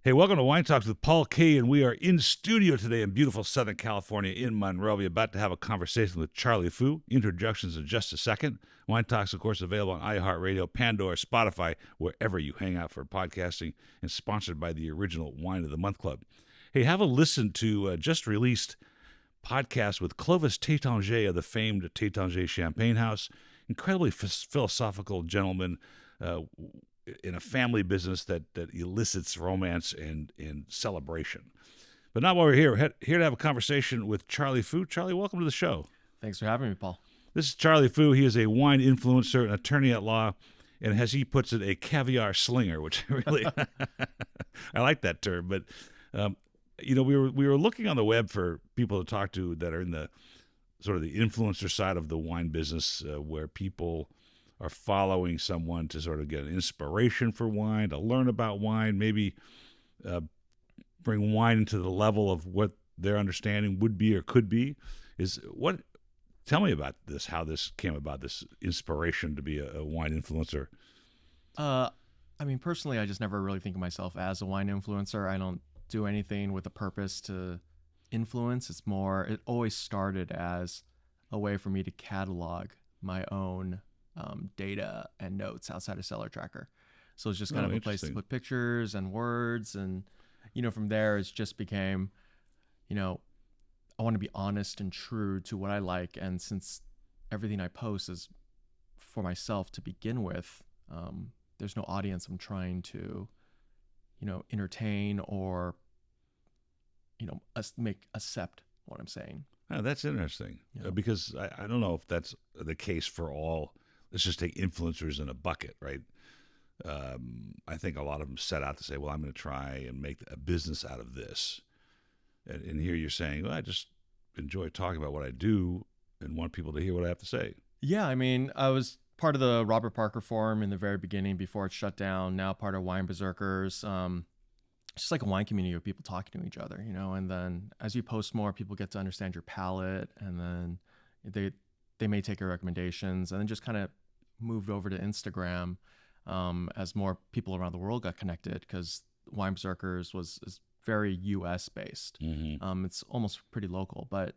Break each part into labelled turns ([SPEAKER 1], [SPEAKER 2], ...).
[SPEAKER 1] Hey, welcome to Wine Talks with Paul K. And we are in studio today in beautiful Southern California in Monrovia, about to have a conversation with Charlie Fu. Introductions in just a second. Wine Talks, of course, available on iHeartRadio, Pandora, Spotify, wherever you hang out for podcasting, and sponsored by the original Wine of the Month Club. Hey, have a listen to just released podcast with Clovis Tétanger of the famed Tétanger Champagne House. Incredibly philosophical gentleman, in a family business that elicits romance and celebration. But not while we're here. We're here to have a conversation with Charlie Fu. Charlie, welcome to the show.
[SPEAKER 2] Thanks for having me, Paul.
[SPEAKER 1] This is Charlie Fu. He is a wine influencer, an attorney at law, and as he puts it, a caviar slinger, which really I like that term. But we were looking on the web for people to talk to that are in the sort of the influencer side of the wine business, where people are following someone to sort of get an inspiration for wine, to learn about wine, maybe bring wine into the level of what their understanding would be or could be. Tell me about this, how this came about, this inspiration to be a wine influencer.
[SPEAKER 2] Personally, I just never really think of myself as a wine influencer. I don't do anything with a purpose to influence. It always started as a way for me to catalog my own data and notes outside of Seller Tracker. So it's just kind of a place to put pictures and words. And, from there, it's just became, I want to be honest and true to what I like. And since everything I post is for myself to begin with, there's no audience I'm trying to, entertain or, accept what I'm saying.
[SPEAKER 1] Oh, that's interesting. Yeah. Because I don't know if that's the case for all. Let's just take influencers in a bucket, right? I think a lot of them set out to say, well, I'm going to try and make a business out of this. And here you're saying, well, I just enjoy talking about what I do and want people to hear what I have to say.
[SPEAKER 2] Yeah, I was part of the Robert Parker Forum in the very beginning before it shut down, now part of Wine Berserkers. It's just like a wine community of people talking to each other, and then as you post more, people get to understand your palate, and then they may take your recommendations, and then just kind of moved over to Instagram as more people around the world got connected, because Wine Berserkers is very US based. Mm-hmm. It's almost pretty local, but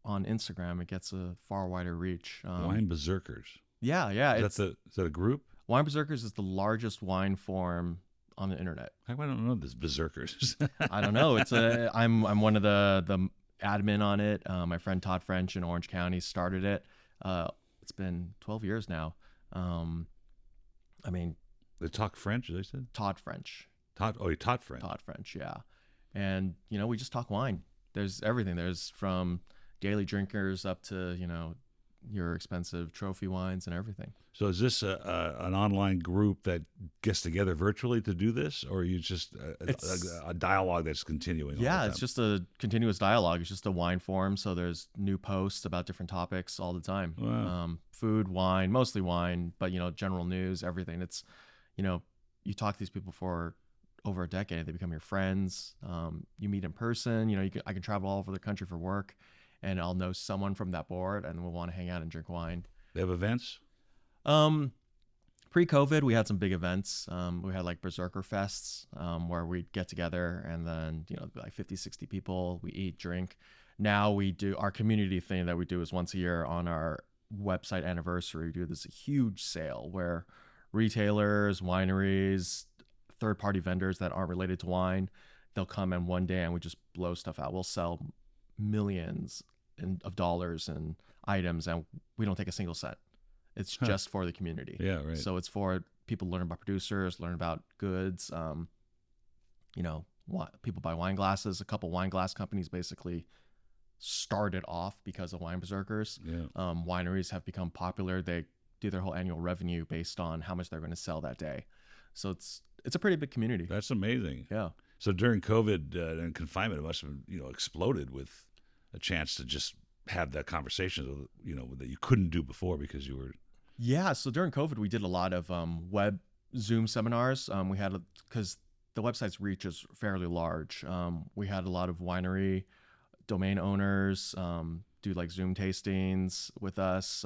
[SPEAKER 2] on Instagram it gets a far wider reach.
[SPEAKER 1] Wine Berserkers.
[SPEAKER 2] Yeah.
[SPEAKER 1] Is that a group?
[SPEAKER 2] Wine Berserkers is the largest wine forum on the internet.
[SPEAKER 1] I don't know this Berserkers.
[SPEAKER 2] I don't know. I'm one of the admin on it. My friend Todd French in Orange County started it. It's been 12 years now.
[SPEAKER 1] They talk French, they said?
[SPEAKER 2] Todd French.
[SPEAKER 1] He taught French.
[SPEAKER 2] Todd French, yeah. And, we just talk wine. There's everything. There's from daily drinkers up to, your expensive trophy wines and everything.
[SPEAKER 1] So is this an online group that gets together virtually to do this, or are you just a dialogue that's continuing?
[SPEAKER 2] Yeah, it's just a continuous dialogue. It's just a wine forum, so there's new posts about different topics all the time.
[SPEAKER 1] Wow.
[SPEAKER 2] Food, wine, mostly wine, but general news, everything. It's you talk to these people for over a decade. They become your friends. You meet in person. I can travel all over the country for work, and I'll know someone from that board, and we'll want to hang out and drink wine.
[SPEAKER 1] They have events?
[SPEAKER 2] Pre-COVID, we had some big events. We had like Berserker Fests, where we'd get together and then, like 50, 60 people, we eat, drink. Now we do our community thing that we do is once a year on our website anniversary. We do this huge sale where retailers, wineries, third-party vendors that aren't related to wine, they'll come in one day and we just blow stuff out. We'll sell millions of dollars in items, and we don't take a single cent. It's just for the community.
[SPEAKER 1] Yeah, right.
[SPEAKER 2] So it's for people to learn about producers, learn about goods. People buy wine glasses. A couple wine glass companies basically started off because of Wine Berserkers.
[SPEAKER 1] Yeah.
[SPEAKER 2] Wineries have become popular. They do their whole annual revenue based on how much they're going to sell that day. So it's a pretty big community.
[SPEAKER 1] That's amazing.
[SPEAKER 2] Yeah.
[SPEAKER 1] So during COVID and confinement, it must have exploded with a chance to just have that conversation, that you couldn't do before because you were.
[SPEAKER 2] Yeah. So during COVID, we did a lot of web Zoom seminars. We had because the website's reach is fairly large. We had a lot of winery domain owners do like Zoom tastings with us.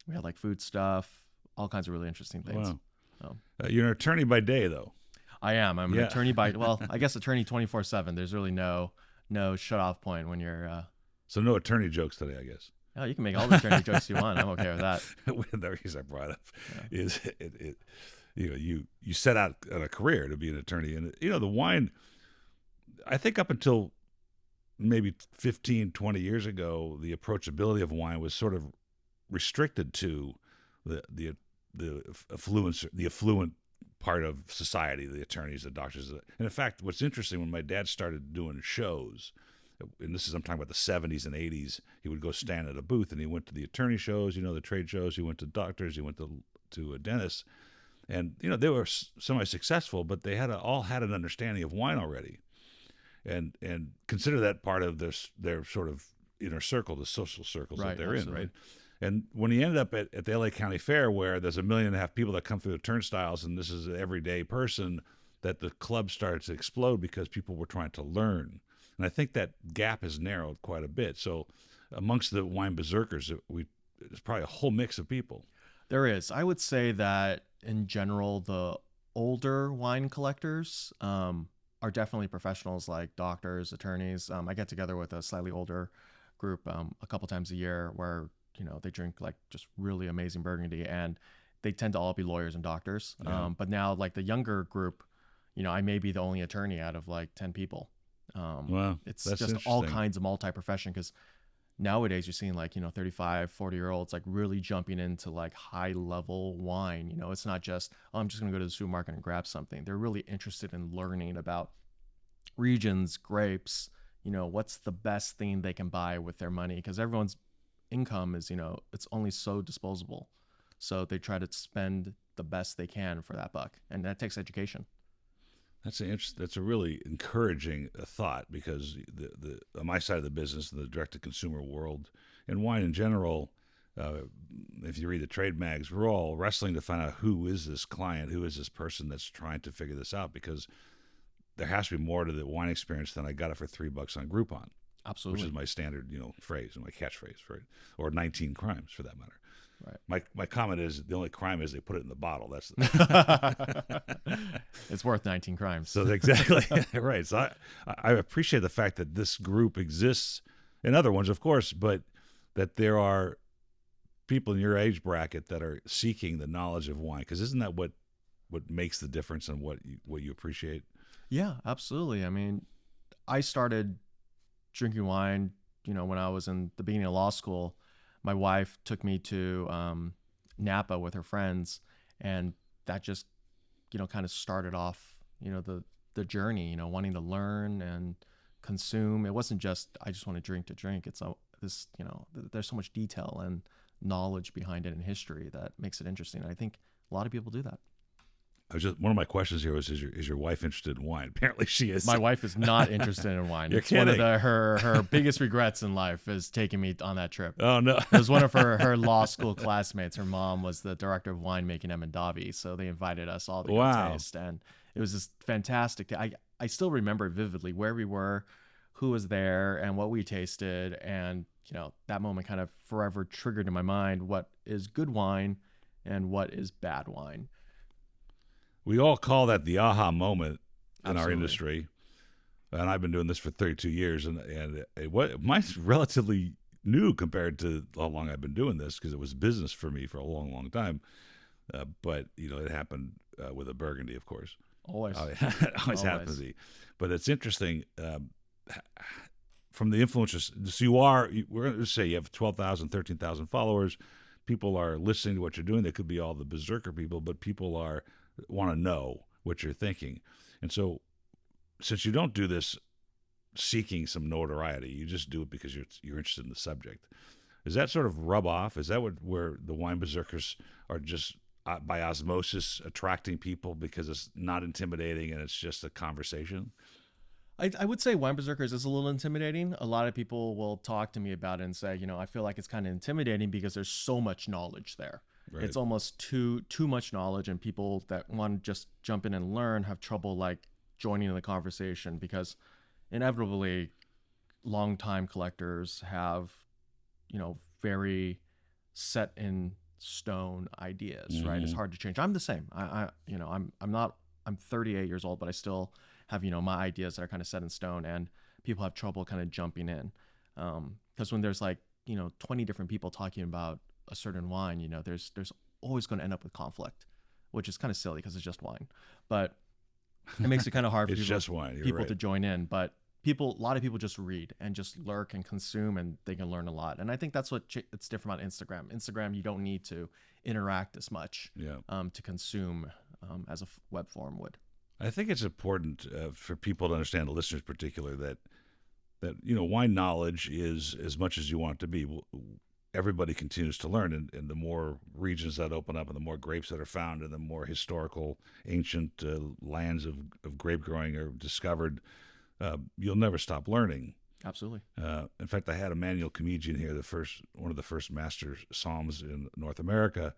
[SPEAKER 2] We had like food stuff, all kinds of really interesting things.
[SPEAKER 1] Wow. You're an attorney by day, though.
[SPEAKER 2] I am. I'm an
[SPEAKER 1] Yeah.
[SPEAKER 2] attorney by, well, I guess attorney 24/7. There's really no shut off point when you're.
[SPEAKER 1] So no attorney jokes today, I guess.
[SPEAKER 2] Oh, you can make all the attorney jokes you want. I'm okay with that.
[SPEAKER 1] The reason I brought up
[SPEAKER 2] Yeah.
[SPEAKER 1] is you set out on a career to be an attorney, and the wine. I think up until maybe 15, 20 years ago, the approachability of wine was sort of restricted to the affluent part of society, the attorneys, the doctors. And in fact, what's interesting, when my dad started doing shows, and this is, I'm talking about the 70s and 80s, he would go stand at a booth, and he went to the attorney shows, the trade shows, he went to doctors, he went to a dentist, and they were semi-successful, but they all had an understanding of wine already, and consider that part of their sort of inner circle, the social circles
[SPEAKER 2] Right,
[SPEAKER 1] that they're
[SPEAKER 2] absolutely.
[SPEAKER 1] in, right? And when he ended up at the LA County Fair, where there's 1.5 million people that come through the turnstiles, and this is an everyday person, that the club started to explode because people were trying to learn. And I think that gap has narrowed quite a bit. So amongst the wine berserkers, there's probably a whole mix of people.
[SPEAKER 2] There is. I would say that in general, the older wine collectors are definitely professionals like doctors, attorneys. I get together with a slightly older group a couple times a year where they drink like just really amazing Burgundy, and they tend to all be lawyers and doctors.
[SPEAKER 1] Yeah.
[SPEAKER 2] But now, like the younger group, I may be the only attorney out of like 10 people.
[SPEAKER 1] Wow,
[SPEAKER 2] It's
[SPEAKER 1] that's
[SPEAKER 2] just all
[SPEAKER 1] interesting.
[SPEAKER 2] kinds of multi-profession, because nowadays you're seeing like 35, 40-year-olds like really jumping into like high level wine. It's not just, oh, I'm just gonna go to the supermarket and grab something. They're really interested in learning about regions, grapes, what's the best thing they can buy with their money, because everyone's income is, it's only so disposable, so they try to spend the best they can for that buck, and that takes education.
[SPEAKER 1] That's a really encouraging thought, because the on my side of the business, the direct to consumer world, and wine in general, if you read the trade mags, we're all wrestling to find out who is this client, who is this person that's trying to figure this out, because there has to be more to the wine experience than I got it for $3 on Groupon,
[SPEAKER 2] Absolutely.
[SPEAKER 1] which is my standard phrase and my catchphrase, right? Or 19 crimes for that matter.
[SPEAKER 2] Right.
[SPEAKER 1] My comment is, the only crime is they put it in the bottle. That's
[SPEAKER 2] It's worth 19 crimes.
[SPEAKER 1] so exactly right. So I appreciate the fact that this group exists, and other ones, of course, but that there are people in your age bracket that are seeking the knowledge of wine. Because isn't that what makes the difference and what you appreciate?
[SPEAKER 2] Yeah, absolutely. I mean, I started drinking wine, when I was in the beginning of law school. My wife took me to Napa with her friends, and that just, kind of started off, the journey, wanting to learn and consume. It wasn't just, I just want to drink to drink. It's this, there's so much detail and knowledge behind it and history that makes it interesting. I think a lot of people do that.
[SPEAKER 1] One of my questions here was, is your wife interested in wine? Apparently she is.
[SPEAKER 2] My wife is not interested in wine.
[SPEAKER 1] You're
[SPEAKER 2] It's one of
[SPEAKER 1] kidding.
[SPEAKER 2] her biggest regrets in life is taking me on that trip.
[SPEAKER 1] Oh no.
[SPEAKER 2] It was one of her law school classmates. Her mom was the director of winemaking at Mondavi, so they invited us all to go
[SPEAKER 1] Wow.
[SPEAKER 2] taste, and it was just fantastic. I still remember vividly where we were, who was there, and what we tasted, and that moment kind of forever triggered in my mind what is good wine and what is bad wine.
[SPEAKER 1] We all call that the aha moment in our
[SPEAKER 2] Absolutely.
[SPEAKER 1] industry, and I've been doing this for 32 years, and mine's relatively new compared to how long I've been doing this, because it was business for me for a long, long time. But it happened with a Burgundy, of course.
[SPEAKER 2] Always.
[SPEAKER 1] It always happens to be. But it's interesting from the influencers. So we're going to say you have 12,000, 13,000 followers. People are listening to what you're doing. They could be all the berserker people, but people want to know what you're thinking. And so, since you don't do this seeking some notoriety, you just do it because you're interested in the subject. Does that sort of rub off? Is that where the wine berserkers are just by osmosis attracting people, because it's not intimidating and it's just a conversation?
[SPEAKER 2] I would say Wine Berserkers is a little intimidating. A lot of people will talk to me about it and say, I feel like it's kind of intimidating because there's so much knowledge there.
[SPEAKER 1] Right.
[SPEAKER 2] It's almost too much knowledge, and people that want to just jump in and learn have trouble like joining in the conversation, because inevitably longtime collectors have, very set in stone ideas, right? It's hard to change. I'm the same. I'm I'm 38 years old, but I still have, my ideas that are kind of set in stone, and people have trouble kind of jumping in. Because when there's like, 20 different people talking about a certain wine, there's always going to end up with conflict, which is kind of silly because it's just wine. But it makes it kind of hard for
[SPEAKER 1] It's just wine. You're
[SPEAKER 2] people
[SPEAKER 1] right.
[SPEAKER 2] to join in. But a lot of people just read and just lurk and consume, and they can learn a lot. And I think that's what it's different about Instagram. Instagram, you don't need to interact as much to consume as a web form would.
[SPEAKER 1] I think it's important for people to understand, the listeners in particular, that wine knowledge is as much as you want it to be. Everybody continues to learn, and the more regions that open up, and the more grapes that are found, and the more historical, ancient lands of grape growing are discovered, you'll never stop learning.
[SPEAKER 2] Absolutely.
[SPEAKER 1] In fact, I had Emmanuel Comedian here, one of the first master somms in North America,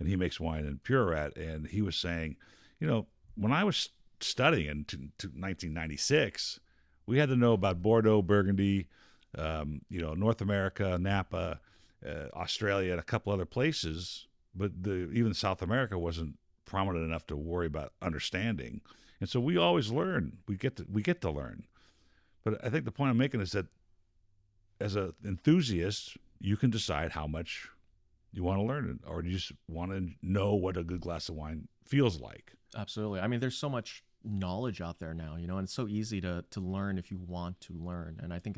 [SPEAKER 1] and he makes wine in Purerat, and he was saying, when I was studying in 1996, we had to know about Bordeaux, Burgundy, North America, Napa, Australia, and a couple other places, but even South America wasn't prominent enough to worry about understanding. And so we always learn. We get to learn. But I think the point I'm making is that as an enthusiast, you can decide how much you want to learn, or you just want to know what a good glass of wine feels like.
[SPEAKER 2] Absolutely. I mean, there's so much knowledge out there now, and it's so easy to learn if you want to learn. And I think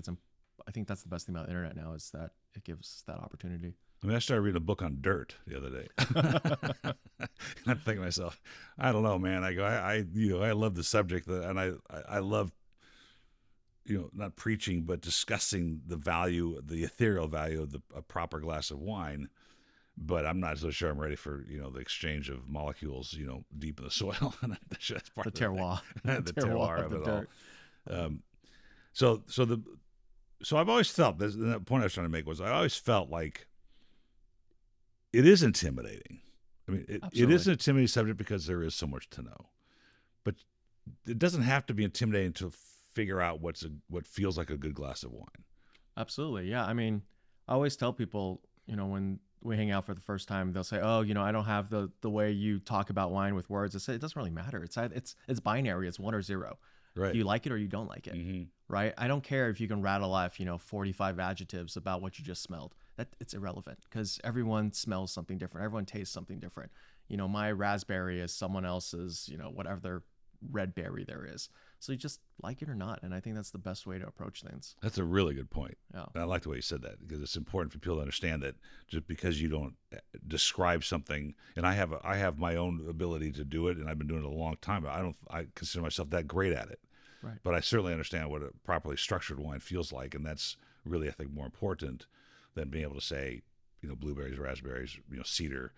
[SPEAKER 2] that's the best thing about the internet now, is that it gives that opportunity.
[SPEAKER 1] I mean, I started reading a book on dirt the other day. And I'm thinking to myself, I don't know, man. I go, I love the subject, and I love, not preaching, but discussing the ethereal value of a proper glass of wine. But I'm not so sure I'm ready for, the exchange of molecules, deep in the soil. That's part
[SPEAKER 2] the terroir.
[SPEAKER 1] The terroir of it all. So I've always felt, the point I was trying to make was, I always felt like it is intimidating. I mean, it is an intimidating subject because there is so much to know. But it doesn't have to be intimidating to figure out what feels like a good glass of wine.
[SPEAKER 2] Absolutely. Yeah. I mean, I always tell people, when we hang out for the first time, they'll say, "Oh, I don't have the way you talk about wine with words." I say, it doesn't really matter. It's binary. It's 1 or 0.
[SPEAKER 1] Right.
[SPEAKER 2] Do you like it or you don't like it? Mm-hmm. Right. I don't care if you can rattle off 45 adjectives about what you just smelled. It's irrelevant, because everyone smells something different. Everyone tastes something different. My raspberry is someone else's, whatever red berry there is. So you just like it or not. And I think that's the best way to approach things.
[SPEAKER 1] That's a really good point.
[SPEAKER 2] Yeah.
[SPEAKER 1] And I like the way you said that, because it's important for people to understand that just because you don't describe something, and I have my own ability to do it, and I've been doing it a long time, but I consider myself that great at it.
[SPEAKER 2] Right.
[SPEAKER 1] But I certainly understand what a properly structured wine feels like, and that's really, I think, more important than being able to say, blueberries, raspberries, cedar,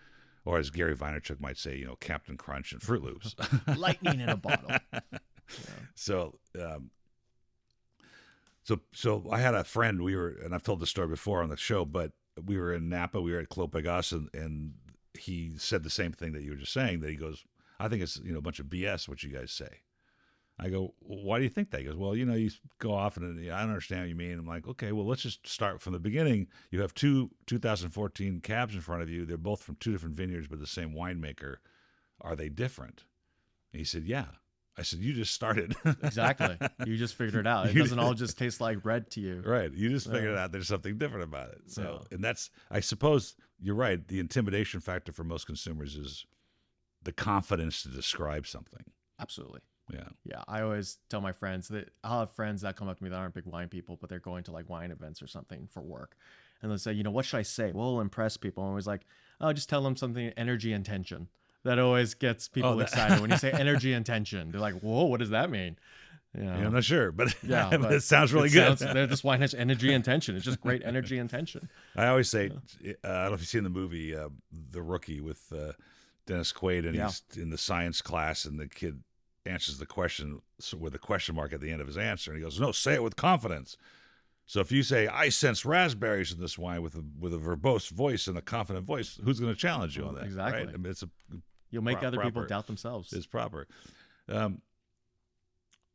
[SPEAKER 1] or as Gary Vaynerchuk might say, Captain Crunch and Fruit Loops.
[SPEAKER 2] Lightning in a bottle. Yeah.
[SPEAKER 1] So I had a friend, and I've told this story before on the show, but we were in Napa, we were at Clos Pegase, and he said the same thing that you were just saying, that he goes, I think it's, a bunch of BS what you guys say. I go, well, why do you think that? He goes, well, you go off and I don't understand what you mean. I'm like, okay, well, let's just start from the beginning. You have two 2014 cabs in front of you. They're both from 2 different vineyards, but the same winemaker. Are they different? And he said, yeah. I said, you just started.
[SPEAKER 2] Exactly. You just figured it out. It doesn't all just taste like bread to you.
[SPEAKER 1] Right. You just figured out there's something different about it. So, and that's, I suppose you're right. The intimidation factor for most consumers is the confidence to describe something.
[SPEAKER 2] Absolutely.
[SPEAKER 1] Yeah.
[SPEAKER 2] Yeah. I always tell my friends that I'll have friends that come up to me that aren't big wine people, but they're going to like wine events or something for work. And they'll say, what should I say? Well, it'll impress people. And I was like, oh, just tell them something, energy and tension. That always gets people excited. When you say energy and tension, they're like, whoa, what does that mean?
[SPEAKER 1] Yeah, I'm not sure, but,
[SPEAKER 2] yeah,
[SPEAKER 1] but it sounds really good.
[SPEAKER 2] This wine has energy and tension. It's just great energy and tension.
[SPEAKER 1] I always say, I don't know if you've seen the movie The Rookie with Dennis Quaid, and he's in the science class, and the kid answers the question with a question mark at the end of his answer, and he goes, no, say it with confidence. So if you say, I sense raspberries in this wine with a verbose voice and a confident voice, who's going to challenge you on that?
[SPEAKER 2] Exactly.
[SPEAKER 1] Right? I mean,
[SPEAKER 2] you'll make other people doubt themselves.
[SPEAKER 1] It's proper.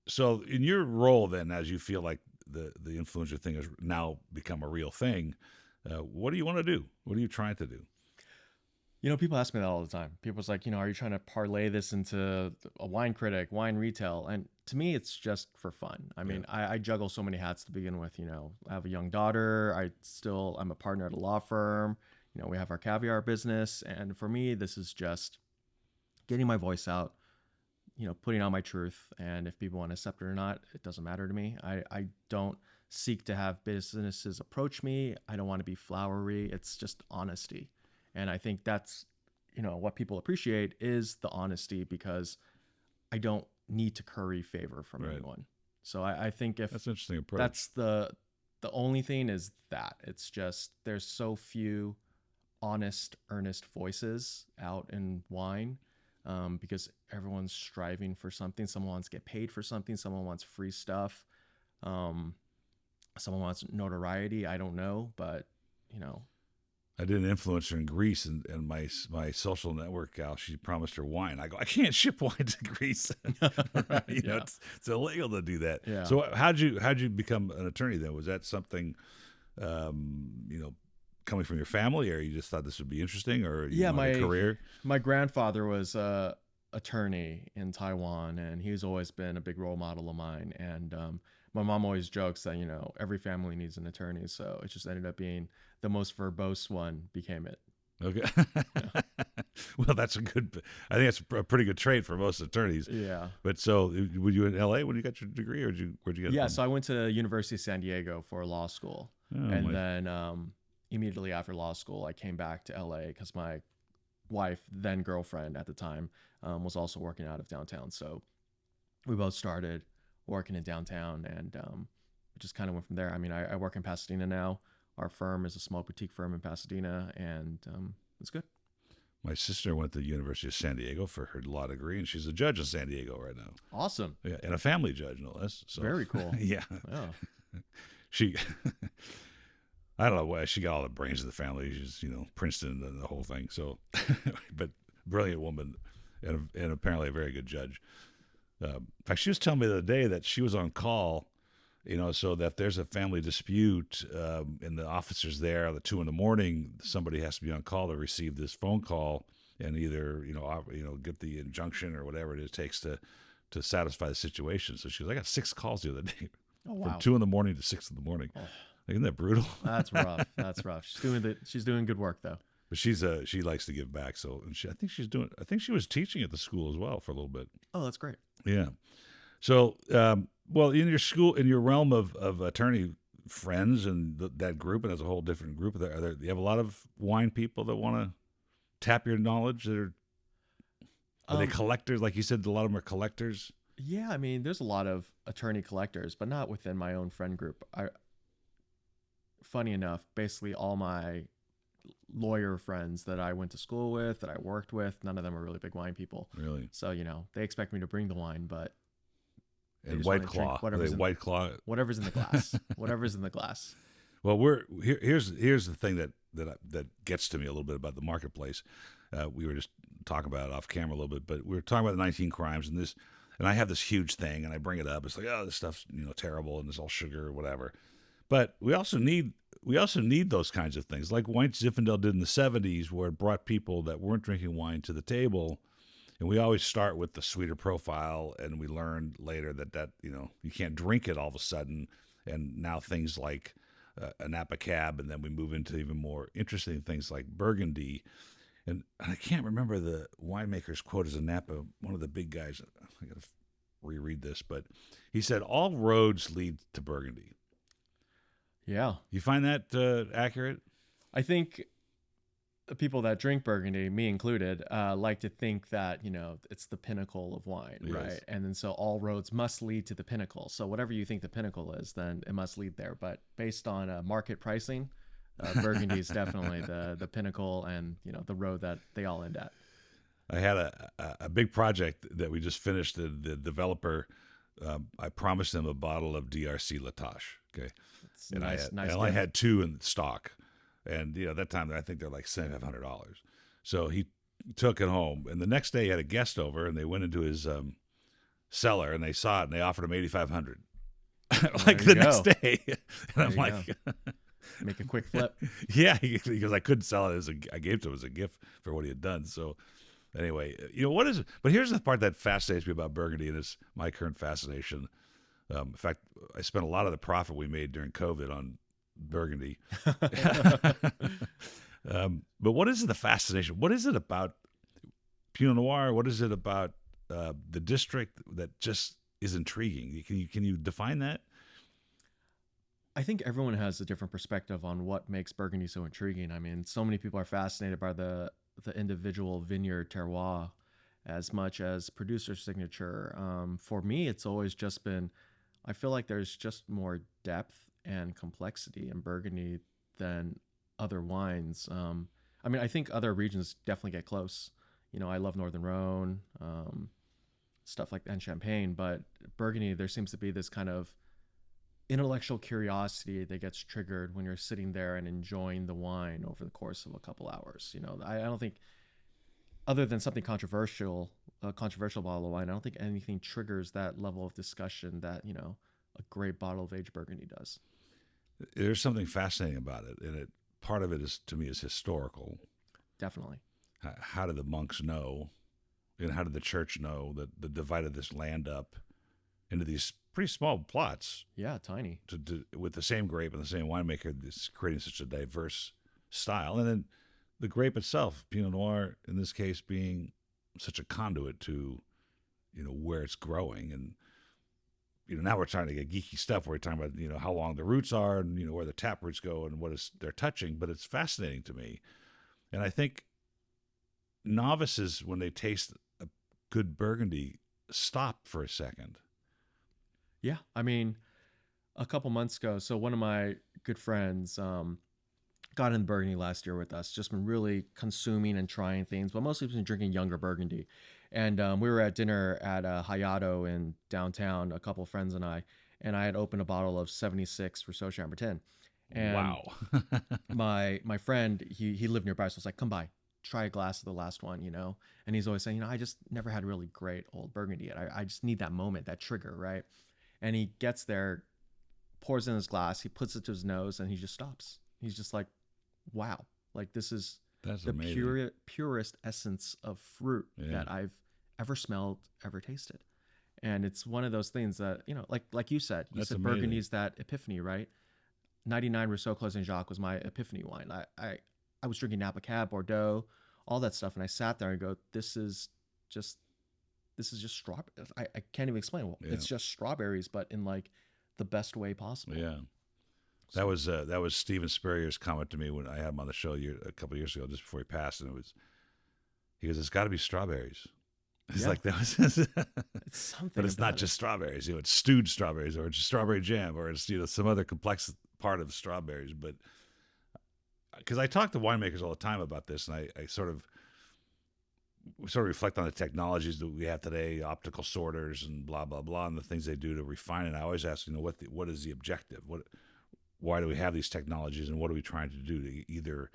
[SPEAKER 1] So in your role then, as you feel like the influencer thing has now become a real thing, what do you want to do? What are you trying to do?
[SPEAKER 2] People ask me that all the time. People's like, are you trying to parlay this into a wine critic, wine retail? And to me, it's just for fun. I
[SPEAKER 1] Yeah.
[SPEAKER 2] mean, I juggle so many hats to begin with. I have a young daughter. I'm a partner at a law firm. We have our Caviar business. And for me, this is just getting my voice out, putting out my truth. And if people want to accept it or not, it doesn't matter to me. I don't seek to have businesses approach me. I don't want to be flowery. It's just honesty. And I think that's, what people appreciate is the honesty, because I don't need to curry favor from
[SPEAKER 1] Right.
[SPEAKER 2] anyone. So I think if
[SPEAKER 1] That's an interesting approach.
[SPEAKER 2] that's the only thing is that it's just there's so few honest, earnest voices out in wine, because everyone's striving for something. Someone wants to get paid for something. Someone wants free stuff. Someone wants notoriety. I don't know, but
[SPEAKER 1] I did an influencer in Greece, and my social network gal, she promised her wine. I go, I can't ship wine to Greece. Right?
[SPEAKER 2] Yeah.
[SPEAKER 1] It's illegal to do that.
[SPEAKER 2] Yeah.
[SPEAKER 1] So how'd you become an attorney then? Was that something, coming from your family, or you just thought this would be interesting, or you
[SPEAKER 2] Yeah,
[SPEAKER 1] wanted a career?
[SPEAKER 2] my grandfather was a attorney in Taiwan, and he's always been a big role model of mine. And my mom always jokes that every family needs an attorney, so it just ended up being the most verbose one became it.
[SPEAKER 1] Okay.
[SPEAKER 2] Yeah.
[SPEAKER 1] Well, that's a good. I think that's a pretty good trait for most attorneys.
[SPEAKER 2] Yeah.
[SPEAKER 1] But so, were you in L.A. when you got your degree, or where'd you get it
[SPEAKER 2] Yeah,
[SPEAKER 1] from?
[SPEAKER 2] so I went to University of San Diego for law school,
[SPEAKER 1] Oh,
[SPEAKER 2] and
[SPEAKER 1] my-
[SPEAKER 2] then immediately after law school, I came back to LA because my wife, then girlfriend at the time, was also working out of downtown. So we both started working in downtown, and it just kind of went from there. I mean, I work in Pasadena now. Our firm is a small boutique firm in Pasadena, and it's good.
[SPEAKER 1] My sister went to the University of San Diego for her law degree, and she's a judge in San Diego right now.
[SPEAKER 2] Awesome.
[SPEAKER 1] Yeah, and a family judge, no less. So,
[SPEAKER 2] Very cool.
[SPEAKER 1] yeah,
[SPEAKER 2] Yeah.
[SPEAKER 1] she. I don't know why she got all the brains of the family. She's Princeton and the whole thing. So, but brilliant woman, and apparently a very good judge. In fact, she was telling me the other day that she was on call. So that if there's a family dispute, and the officer's there at 2 a.m, somebody has to be on call to receive this phone call and either get the injunction or whatever it takes to satisfy the situation. So she goes, I got 6 calls the other day
[SPEAKER 2] Oh
[SPEAKER 1] from
[SPEAKER 2] wow.
[SPEAKER 1] 2 a.m. to 6 a.m.
[SPEAKER 2] Oh.
[SPEAKER 1] Isn't that brutal?
[SPEAKER 2] That's rough. That's rough. She's doing good work though.
[SPEAKER 1] But she likes to give back. So and I think she was teaching at the school as well for a little bit.
[SPEAKER 2] Oh, that's great.
[SPEAKER 1] Yeah. So, well, in your realm of attorney friends and that group, and as a whole different group, do you have a lot of wine people that want to tap your knowledge? Are they collectors? Like you said, a lot of them are collectors.
[SPEAKER 2] Yeah, I mean, there's a lot of attorney collectors, but not within my own friend group. Funny enough, basically all my lawyer friends that I went to school with, that I worked with, none of them are really big wine people.
[SPEAKER 1] Really?
[SPEAKER 2] So, they expect me to bring the wine, but they
[SPEAKER 1] And
[SPEAKER 2] just
[SPEAKER 1] White
[SPEAKER 2] wanna drink
[SPEAKER 1] Claw.
[SPEAKER 2] whatever's in-
[SPEAKER 1] White Claw.
[SPEAKER 2] whatever's in the glass. Whatever's in the glass.
[SPEAKER 1] Well, here's the thing that gets to me a little bit about the marketplace. We were just talking about it off camera a little bit, but we were talking about the 19 crimes and I have this huge thing, and I bring it up. It's like, oh, this stuff's terrible, and it's all sugar or whatever. But we also need those kinds of things, like Wine Zinfandel did in the 70s, where it brought people that weren't drinking wine to the table. And we always start with the sweeter profile, and we learned later that you can't drink it all of a sudden. And now things like a Napa Cab, and then we move into even more interesting things like Burgundy. And I can't remember the winemaker's quote as a Napa, one of the big guys. I got to reread this, but he said, all roads lead to Burgundy.
[SPEAKER 2] Yeah.
[SPEAKER 1] You find that accurate?
[SPEAKER 2] I think the people that drink Burgundy, me included, like to think that, it's the pinnacle of wine,
[SPEAKER 1] Yes.
[SPEAKER 2] right? And then so all roads must lead to the pinnacle. So whatever you think the pinnacle is, then it must lead there. But based on market pricing, Burgundy is definitely the pinnacle and, the road that they all end at.
[SPEAKER 1] I had a big project that we just finished. The developer, I promised him a bottle of DRC Latache. Okay.
[SPEAKER 2] It's
[SPEAKER 1] And
[SPEAKER 2] nice.
[SPEAKER 1] I only had 2 in stock. And, at that time, I think they're like $700. So he took it home. And the next day he had a guest over, and they went into his cellar, and they saw it, and they offered him $8,500 like
[SPEAKER 2] There
[SPEAKER 1] the
[SPEAKER 2] you
[SPEAKER 1] next
[SPEAKER 2] go.
[SPEAKER 1] day. And I'm
[SPEAKER 2] There you
[SPEAKER 1] like,
[SPEAKER 2] make a quick flip.
[SPEAKER 1] Yeah, because I couldn't sell it I gave it to him as a gift for what he had done. So anyway, what is it? But here's the part that fascinates me about Burgundy, and it's my current fascination. In fact, I spent a lot of the profit we made during COVID on Burgundy. But what is it, the fascination? What is it about Pinot Noir? What is it about the district that just is intriguing? Can you define that?
[SPEAKER 2] I think everyone has a different perspective on what makes Burgundy so intriguing. I mean, so many people are fascinated by the individual vineyard terroir as much as producer signature. For me, it's always just been, I feel like there's just more depth and complexity in Burgundy than other wines. I mean, I think other regions definitely get close. I love Northern Rhone, stuff like that, and Champagne, but Burgundy, there seems to be this kind of intellectual curiosity that gets triggered when you're sitting there and enjoying the wine over the course of a couple hours. I don't think, other than something controversial, a controversial bottle of wine, I don't think anything triggers that level of discussion that a great bottle of aged Burgundy does.
[SPEAKER 1] There's something fascinating about it, and part of it is, to me, is historical.
[SPEAKER 2] Definitely.
[SPEAKER 1] How did the monks know, and how did the church know that they divided this land up into these pretty small plots?
[SPEAKER 2] Yeah, tiny.
[SPEAKER 1] With the same grape and the same winemaker, this creating such a diverse style, and then the grape itself, Pinot Noir, in this case, being such a conduit to, where it's growing. And now we're trying to get geeky stuff where we're talking about how long the roots are and where the tap roots go and they're touching. But it's fascinating to me, and I think novices, when they taste a good Burgundy, stop for a second.
[SPEAKER 2] Yeah, I mean, a couple months ago, so one of my good friends got in Burgundy last year with us, just been really consuming and trying things, but mostly been drinking younger Burgundy. And we were at dinner at Hayato in downtown, a couple of friends and I had opened a bottle of 76 Rousseau Chambertin. And
[SPEAKER 1] wow.
[SPEAKER 2] my friend, he lived nearby, so I was like, come by, try a glass of the last one, And he's always saying, I just never had really great old Burgundy yet. I just need that moment, that trigger, right? And he gets there, pours in his glass, he puts it to his nose, and he just stops. He's just like, wow, like that's the purest essence of fruit that I've ever smelled, ever tasted. And it's one of those things that, like you said Burgundy's that epiphany, right? 99 Rousseau Clos and Jacques was my epiphany wine. I was drinking Napa Cab, Bordeaux, all that stuff. And I sat there and go, this is just strawberry. I can't even explain. Well, it's just strawberries, but in like the best way possible.
[SPEAKER 1] Yeah. That was Steven Spurrier's comment to me when I had him on the show a couple of years ago, just before he passed, and he goes, "It's got to be strawberries." It's like that was,
[SPEAKER 2] it's something,
[SPEAKER 1] but it's not just strawberries. It's stewed strawberries, or it's strawberry jam, or it's some other complex part of strawberries. But because I talk to winemakers all the time about this, and I sort of reflect on the technologies that we have today, optical sorters and blah blah blah, and the things they do to refine it. I always ask, what is the objective? Why do we have these technologies, and what are we trying to do to either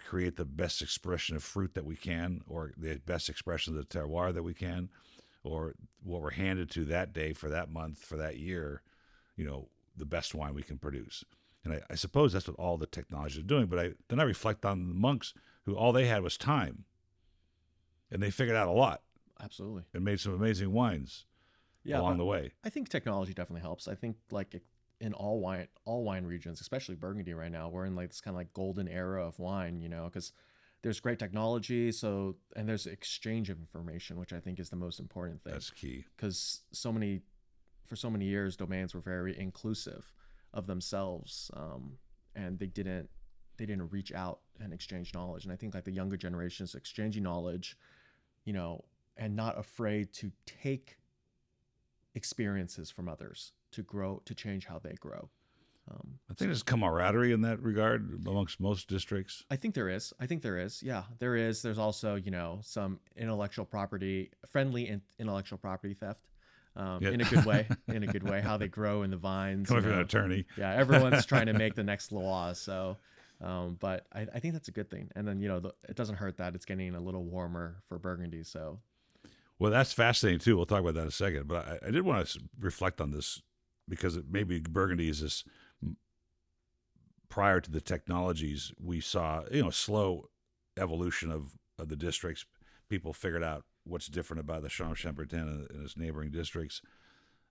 [SPEAKER 1] create the best expression of fruit that we can, or the best expression of the terroir that we can, or what we're handed to that day, for that month, for that year, the best wine we can produce. And I suppose that's what all the technologies are doing. But then I reflect on the monks, who all they had was time, and they figured out a lot.
[SPEAKER 2] Absolutely.
[SPEAKER 1] And made some amazing wines along the way.
[SPEAKER 2] I think technology definitely helps. I think like in all wine regions, especially Burgundy right now, we're in like this kind of like golden era of wine, because there's great technology. And there's exchange of information, which I think is the most important thing.
[SPEAKER 1] That's key.
[SPEAKER 2] Because for so many years, domains were very inclusive of themselves, and they didn't reach out and exchange knowledge. And I think like the younger generations exchanging knowledge, and not afraid to take experiences from others to grow, to change how they grow.
[SPEAKER 1] I think there's camaraderie in that regard amongst most districts.
[SPEAKER 2] I think there is. Yeah, there is. There's also, some friendly intellectual property theft. In a good way, how they grow in the vines.
[SPEAKER 1] Coming from an attorney.
[SPEAKER 2] Yeah, everyone's trying to make the next law. So, but I think that's a good thing. And then, it doesn't hurt that it's getting a little warmer for Burgundy. So,
[SPEAKER 1] well, that's fascinating too. We'll talk about that in a second. But I did want to reflect on this, because maybe Burgundy is this prior to the technologies, we saw, slow evolution of the districts. People figured out what's different about the Franche-Comté and its neighboring districts,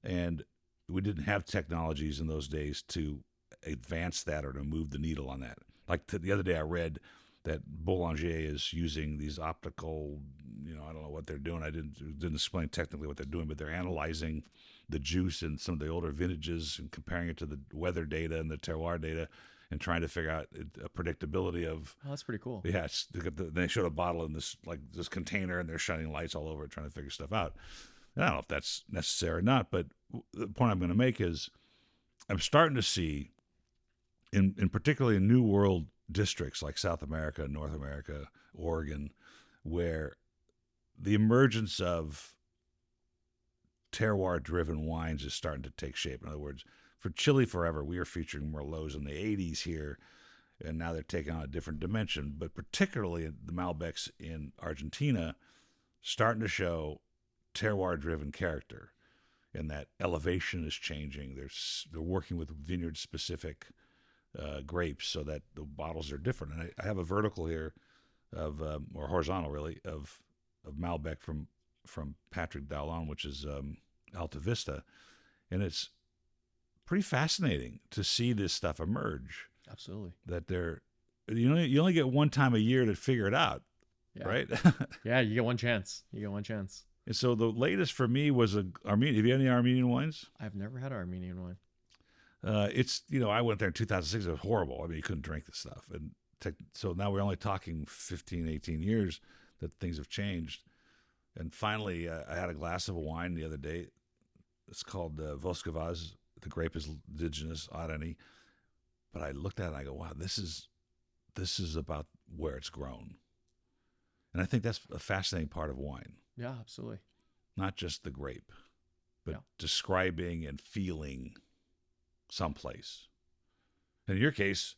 [SPEAKER 1] and we didn't have technologies in those days to advance that or to move the needle on that. Like the other day, I read that Boulanger is using these optical, I don't know what they're doing. I didn't explain technically what they're doing, but they're analyzing the juice in some of the older vintages and comparing it to the weather data and the terroir data and trying to figure out a predictability of.
[SPEAKER 2] Oh, that's pretty cool.
[SPEAKER 1] Yeah, they showed a bottle in this container and they're shining lights all over it trying to figure stuff out. And I don't know if that's necessary or not, but the point I'm going to make is I'm starting to see, in particularly in New World districts like South America, North America, Oregon, where the emergence of terroir-driven wines is starting to take shape. In other words, for Chile Forever, we were featuring Merlots in the 80s here, and now they're taking on a different dimension. But particularly the Malbecs in Argentina, starting to show terroir-driven character, and that elevation is changing. They're working with vineyard-specific grapes so that the bottles are different. And I have a vertical here of, or horizontal really, of Malbec from Patrick Dallon, which is Alta Vista, and it's pretty fascinating to see this stuff emerge.
[SPEAKER 2] Absolutely.
[SPEAKER 1] That you only get one time a year to figure it out,
[SPEAKER 2] yeah.
[SPEAKER 1] right?
[SPEAKER 2] Yeah, you get one chance.
[SPEAKER 1] And so the latest for me was Armenian. Have you had any Armenian wines?
[SPEAKER 2] I've never had Armenian wine.
[SPEAKER 1] It's, I went there in 2006. It was horrible. I mean, you couldn't drink this stuff. And so now we're only talking 15, 18 years that things have changed. And finally, I had a glass of wine the other day. It's called Voskavaz. The grape is indigenous, Arani. But I looked at it and I go, wow, this is about where it's grown. And I think that's a fascinating part of wine.
[SPEAKER 2] Yeah, absolutely.
[SPEAKER 1] Not just the grape, but describing and feeling someplace. In your case,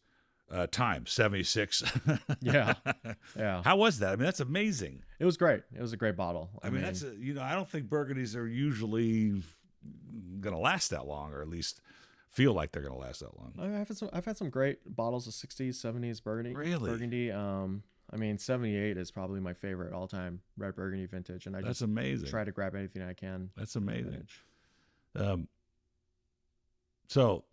[SPEAKER 1] time 76.
[SPEAKER 2] Yeah.
[SPEAKER 1] How was that? I mean, that's amazing.
[SPEAKER 2] It was great. It was a great bottle.
[SPEAKER 1] I mean, that's I don't think Burgundies are usually going to last that long, or at least feel like they're going to last that long.
[SPEAKER 2] I've had some great bottles of 60s, 70s Burgundy.
[SPEAKER 1] Really?
[SPEAKER 2] Burgundy. I mean, 78 is probably my favorite all-time red Burgundy vintage, and
[SPEAKER 1] that's amazing.
[SPEAKER 2] Try to grab anything I can.
[SPEAKER 1] That's amazing. So,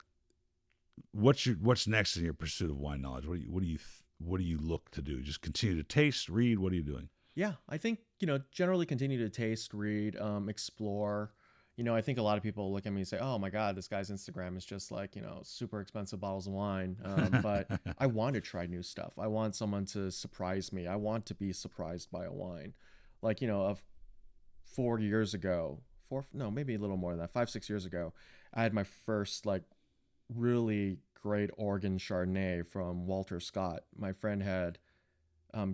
[SPEAKER 1] what's next in your pursuit of wine knowledge? What do you look to do? Just continue to taste, read. What are you doing?
[SPEAKER 2] Yeah, I think generally continue to taste, read, explore. I think a lot of people look at me and say, "Oh my God, this guy's Instagram is just like super expensive bottles of wine." But I want to try new stuff. I want someone to surprise me. I want to be surprised by a wine. Like of 4 years ago, maybe a little more than that. 5-6 years ago, I had my first really great Oregon Chardonnay from Walter Scott. My friend had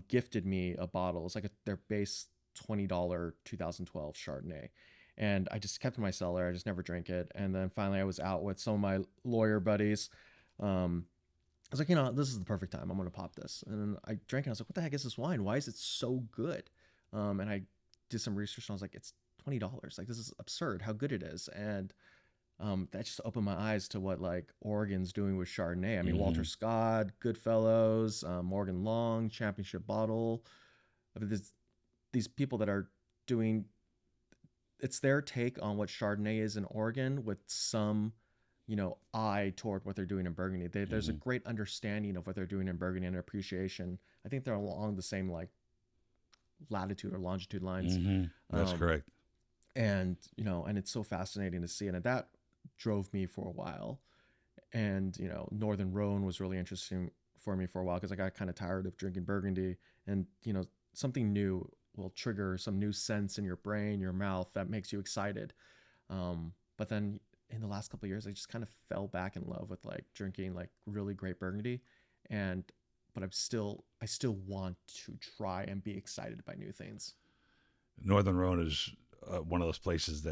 [SPEAKER 2] gifted me a bottle. It's like their base $20 2012 Chardonnay. And I just kept it in my cellar. I just never drank it. And then finally I was out with some of my lawyer buddies. I was like, this is the perfect time. I'm going to pop this. And then I drank it. I was like, what the heck is this wine? Why is it so good? And I did some research and I was like, it's $20. Like, this is absurd how good it is. And that just opened my eyes to what Oregon's doing with Chardonnay. I mean, Walter Scott, Goodfellows, Morgan Long, championship bottle. I mean, these people that are doing, it's their take on what Chardonnay is in Oregon with some, eye toward what they're doing in Burgundy. There's a great understanding of what they're doing in Burgundy and appreciation. I think they're along the same latitude or longitude lines.
[SPEAKER 1] That's correct.
[SPEAKER 2] And and it's so fascinating to see, and that drove me for a while. And Northern Rhone was really interesting for me for a while because I got kind of tired of drinking Burgundy, and something new will trigger some new sense in your brain, your mouth, that makes you excited. But then in the last couple of years, I just kind of fell back in love with drinking really great Burgundy, but I still want to try and be excited by new things.
[SPEAKER 1] Northern Rhone is one of those places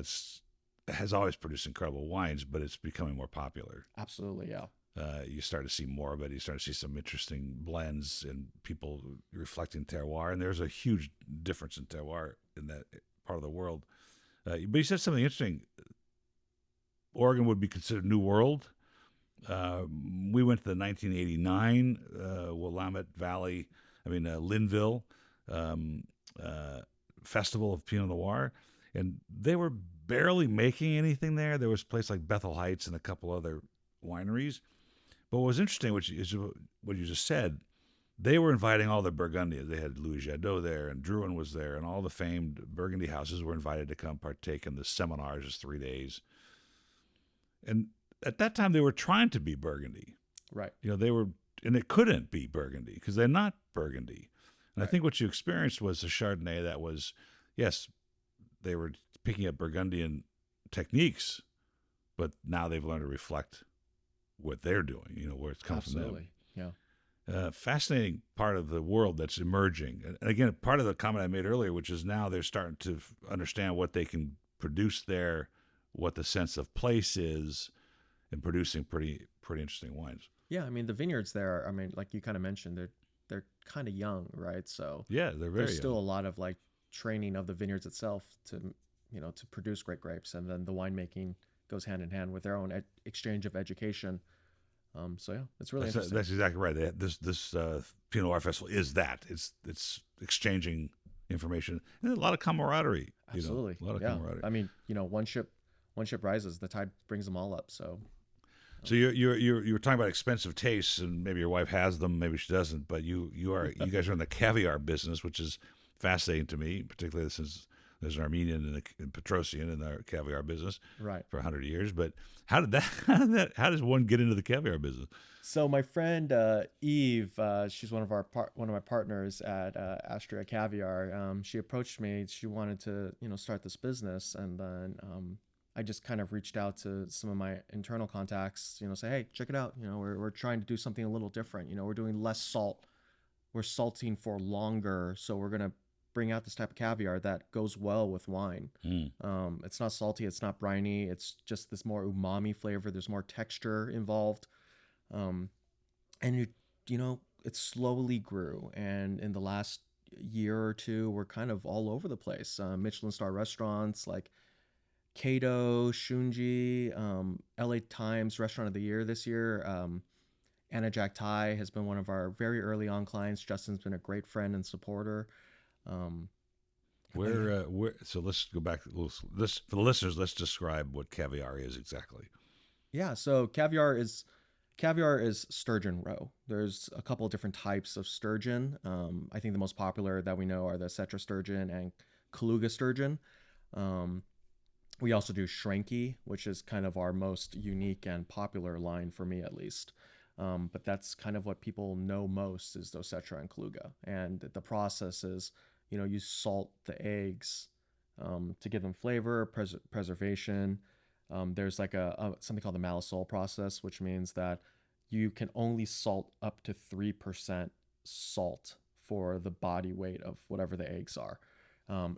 [SPEAKER 1] has always produced incredible wines, but it's becoming more popular.
[SPEAKER 2] Absolutely, yeah.
[SPEAKER 1] You start to see more of it. You start to see some interesting blends and people reflecting terroir. And there's a huge difference in terroir in that part of the world. But you said something interesting. Oregon would be considered New World. We went to the 1989 Willamette Valley, Linville um, uh, Festival of Pinot Noir, and they were barely making anything there. There was a place like Bethel Heights and a couple other wineries. But what was interesting, which is what you just said, they were inviting all the Burgundians. They had Louis Jadot there, and Drouin was there, and all the famed Burgundy houses were invited to come partake in the seminars, just 3 days. And at that time, they were trying to be Burgundy.
[SPEAKER 2] Right.
[SPEAKER 1] They were, and it couldn't be Burgundy because they're not Burgundy. And
[SPEAKER 2] Right.
[SPEAKER 1] I think what you experienced was a Chardonnay that was, yes, they were picking up Burgundian techniques, but now they've learned to reflect what they're doing, where it's come from them.
[SPEAKER 2] Absolutely. Yeah.
[SPEAKER 1] Fascinating part of the world that's emerging. And again, part of the comment I made earlier, which is now they're starting to understand what they can produce there, what the sense of place is, and producing pretty interesting wines.
[SPEAKER 2] Yeah. I mean, the vineyards there, I mean, like you kind of mentioned, they're kind of young, right? So
[SPEAKER 1] Yeah, they're very
[SPEAKER 2] there's still
[SPEAKER 1] young.
[SPEAKER 2] a lot of like training of the vineyards itself to, to produce great grapes. And then the winemaking goes hand in hand with their own exchange of education. So yeah, it's really interesting.
[SPEAKER 1] That's exactly right. This Pinot Noir Festival is that. It's exchanging information and a lot of camaraderie.
[SPEAKER 2] Absolutely.
[SPEAKER 1] A lot of
[SPEAKER 2] Yeah.
[SPEAKER 1] camaraderie.
[SPEAKER 2] I mean, one ship rises, the tide brings them all up. So
[SPEAKER 1] So you're talking about expensive tastes, and maybe your wife has them, maybe she doesn't. But you guys are in the caviar business, which is fascinating to me, particularly since there's an Armenian and Petrosian in the caviar business
[SPEAKER 2] right.
[SPEAKER 1] for 100 years. But how does one get into the caviar business?
[SPEAKER 2] So my friend Eve, she's one of my partners at Astria Caviar. She approached me. She wanted to start this business, and then I just kind of reached out to some of my internal contacts. Say, hey, check it out. We're trying to do something a little different. We're doing less salt. We're salting for longer, so we're gonna bring out this type of caviar that goes well with wine.
[SPEAKER 1] Mm.
[SPEAKER 2] It's not salty. It's not briny. It's just this more umami flavor. There's more texture involved. Um, and it slowly grew, and in the last year or two we're kind of all over the place. Michelin star restaurants like Kato, Shunji, LA Times Restaurant of the Year this year. Anna Jack Thai has been one of our very early on clients. Justin's been a great friend and supporter. um,
[SPEAKER 1] Where so let's go back. This for the listeners. Let's describe what caviar is exactly.
[SPEAKER 2] yeah, so caviar is sturgeon roe. There's a couple of different types of sturgeon. I think the most popular that we know are the Cetra sturgeon and Kaluga sturgeon. Um, we also do Shranky, which is kind of our most unique and popular line for me, at least. But that's kind of what people know most is those Cetra and Kaluga. And the process is, you salt the eggs to give them flavor, preservation. There's like something called the Malasol process, which means that you can only salt up to 3% salt for the body weight of whatever the eggs are.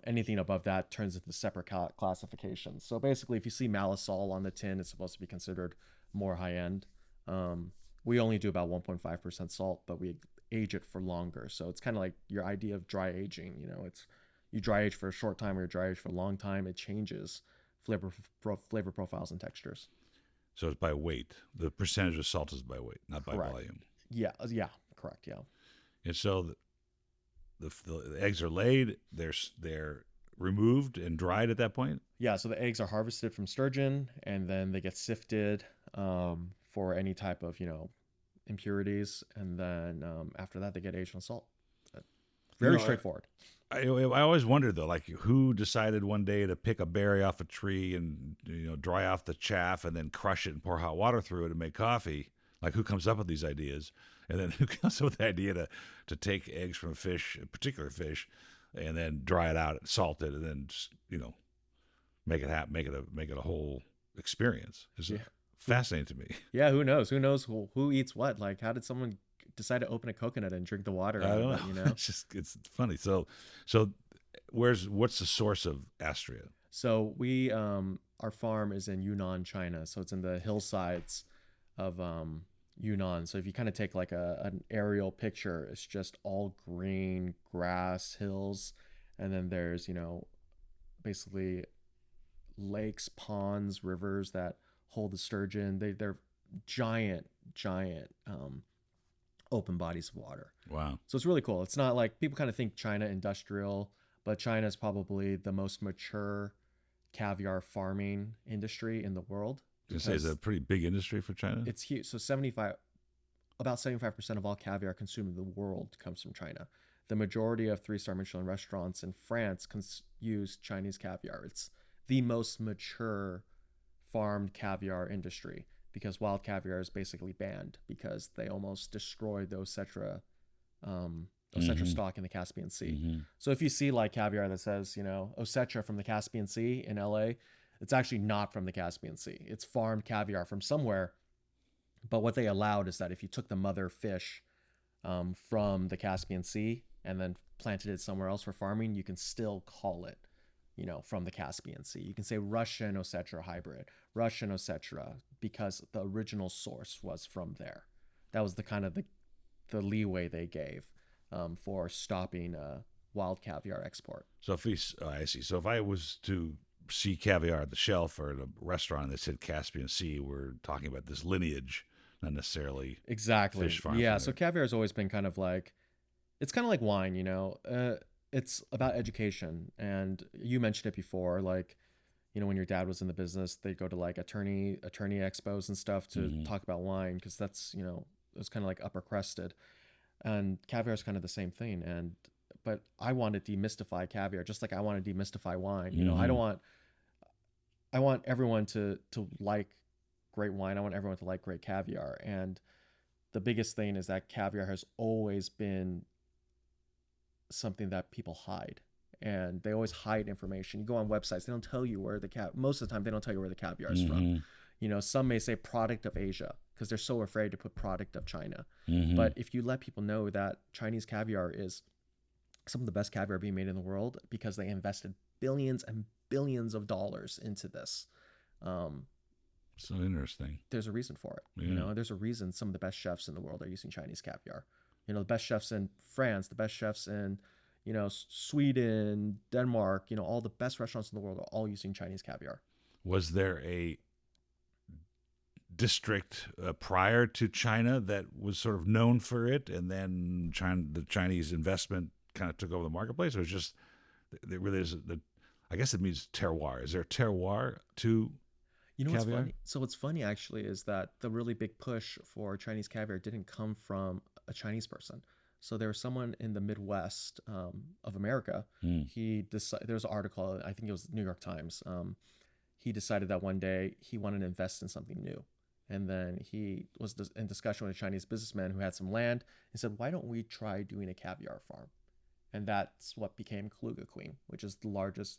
[SPEAKER 2] Anything above that turns into separate classifications. So basically, if you see Malasol on the tin, it's supposed to be considered more high end. We only do about 1.5% salt, but we age it for longer. So it's kind of like your idea of dry aging. It's you dry age for a short time or you dry age for a long time. It changes flavor profiles and textures.
[SPEAKER 1] So it's by weight. The percentage of salt is by weight, not by
[SPEAKER 2] Correct.
[SPEAKER 1] volume.
[SPEAKER 2] Yeah, correct. Yeah.
[SPEAKER 1] And so the eggs are laid. They're removed and dried at that point.
[SPEAKER 2] Yeah, so the eggs are harvested from sturgeon and then they get sifted for any type of, impurities. And then after that, they get aged on salt. Very straightforward.
[SPEAKER 1] I always wondered though, like who decided one day to pick a berry off a tree and dry off the chaff and then crush it and pour hot water through it and make coffee. Like who comes up with these ideas, and then who comes up with the idea to take eggs from a fish, a particular fish, and then dry it out, salt it, and then just, make it happen, make it a whole experience. It's fascinating to me.
[SPEAKER 2] Yeah, who knows? Who knows who eats what? Like, how did someone decide to open a coconut and drink the water
[SPEAKER 1] I
[SPEAKER 2] out
[SPEAKER 1] don't
[SPEAKER 2] of it?
[SPEAKER 1] know. It's funny. So what's the source of Astria?
[SPEAKER 2] So we our farm is in Yunnan, China. So it's in the hillsides of Yunnan. So if you kind of take like an aerial picture, it's just all green grass, hills, and then there's basically lakes, ponds, rivers that hold the sturgeon. giant open bodies of water.
[SPEAKER 1] Wow.
[SPEAKER 2] So it's really cool. It's not like people kind of think China industrial, but China is probably the most mature caviar farming industry in the world
[SPEAKER 1] I was gonna say, is that a
[SPEAKER 2] because
[SPEAKER 1] pretty big industry for China?
[SPEAKER 2] it's huge. So about 75% of all caviar consumed in the world comes from China. The majority of three-star Michelin restaurants in France use Chinese caviar. It's the most mature farmed caviar industry because wild caviar is basically banned because they almost destroyed the Osetra
[SPEAKER 1] Mm-hmm.
[SPEAKER 2] stock in the Caspian Sea.
[SPEAKER 1] Mm-hmm.
[SPEAKER 2] So if you see like caviar that says, Osetra from the Caspian Sea in LA, it's actually not from the Caspian Sea. It's farmed caviar from somewhere. But what they allowed is that if you took the mother fish from the Caspian Sea and then planted it somewhere else for farming, you can still call it, from the Caspian Sea. You can say Russian Osetra hybrid, Russian Osetra, because the original source was from there. That was the kind of the leeway they gave for stopping wild caviar export.
[SPEAKER 1] So I see. So if I was to see caviar at the shelf or at a restaurant that said Caspian Sea, we're talking about this lineage, not necessarily
[SPEAKER 2] Exactly.
[SPEAKER 1] fish farm
[SPEAKER 2] Yeah.
[SPEAKER 1] from
[SPEAKER 2] So
[SPEAKER 1] there.
[SPEAKER 2] caviar has always been kind of like, it's kind of like wine, it's about education. And you mentioned it before, like, when your dad was in the business, they'd go to like attorney expos and stuff to
[SPEAKER 1] Mm-hmm.
[SPEAKER 2] talk about wine because that's, it was kind of like upper crested. And caviar is kind of the same thing. But I want to demystify caviar just like I want to demystify wine.
[SPEAKER 1] Mm-hmm.
[SPEAKER 2] I want everyone to like great wine. I want everyone to like great caviar. And the biggest thing is that caviar has always been something that people hide. And they always hide information. You go on websites, they don't tell you where most of the time they don't tell you where the caviar is from.
[SPEAKER 1] Mm-hmm.
[SPEAKER 2] Some may say product of Asia because they're so afraid to put product of China.
[SPEAKER 1] Mm-hmm.
[SPEAKER 2] But if you let people know that Chinese caviar is some of the best caviar being made in the world because they invested billions and billions of dollars into this.
[SPEAKER 1] So interesting.
[SPEAKER 2] There's a reason for it.
[SPEAKER 1] Yeah.
[SPEAKER 2] There's a reason some of the best chefs in the world are using Chinese caviar. The best chefs in France, the best chefs in, Sweden, Denmark, all the best restaurants in the world are all using Chinese caviar.
[SPEAKER 1] Was there a district prior to China that was sort of known for it, and then the Chinese investment kind of took over the marketplace, or was just it really is the? I guess it means terroir. Is there a terroir to
[SPEAKER 2] What's
[SPEAKER 1] caviar?
[SPEAKER 2] funny? So what's funny actually is that the really big push for Chinese caviar didn't come from a Chinese person. So there was someone in the Midwest of America.
[SPEAKER 1] Mm.
[SPEAKER 2] There was an article, I think it was New York Times. He decided that one day he wanted to invest in something new. And then he was in discussion with a Chinese businessman who had some land and said, why don't we try doing a caviar farm? And that's what became Kaluga Queen, which is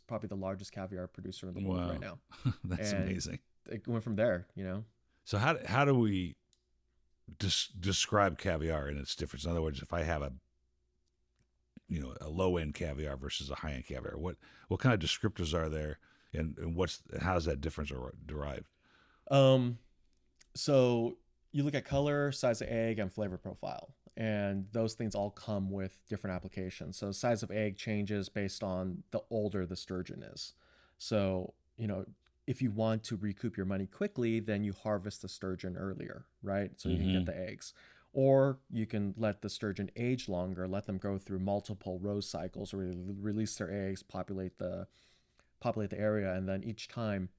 [SPEAKER 2] probably the largest caviar producer in the world right now.
[SPEAKER 1] That's
[SPEAKER 2] And
[SPEAKER 1] amazing.
[SPEAKER 2] it went from there,
[SPEAKER 1] So how do we describe caviar and its difference? In other words, if I have a low end caviar versus a high end caviar, what kind of descriptors are there, and how's that difference derived?
[SPEAKER 2] So you look at color, size of egg, and flavor profile. And those things all come with different applications. So size of egg changes based on the older the sturgeon is. So, if you want to recoup your money quickly, then you harvest the sturgeon earlier, right? So you can get the eggs. Or you can let the sturgeon age longer, let them go through multiple roe cycles, or release their eggs, populate the area, and then each time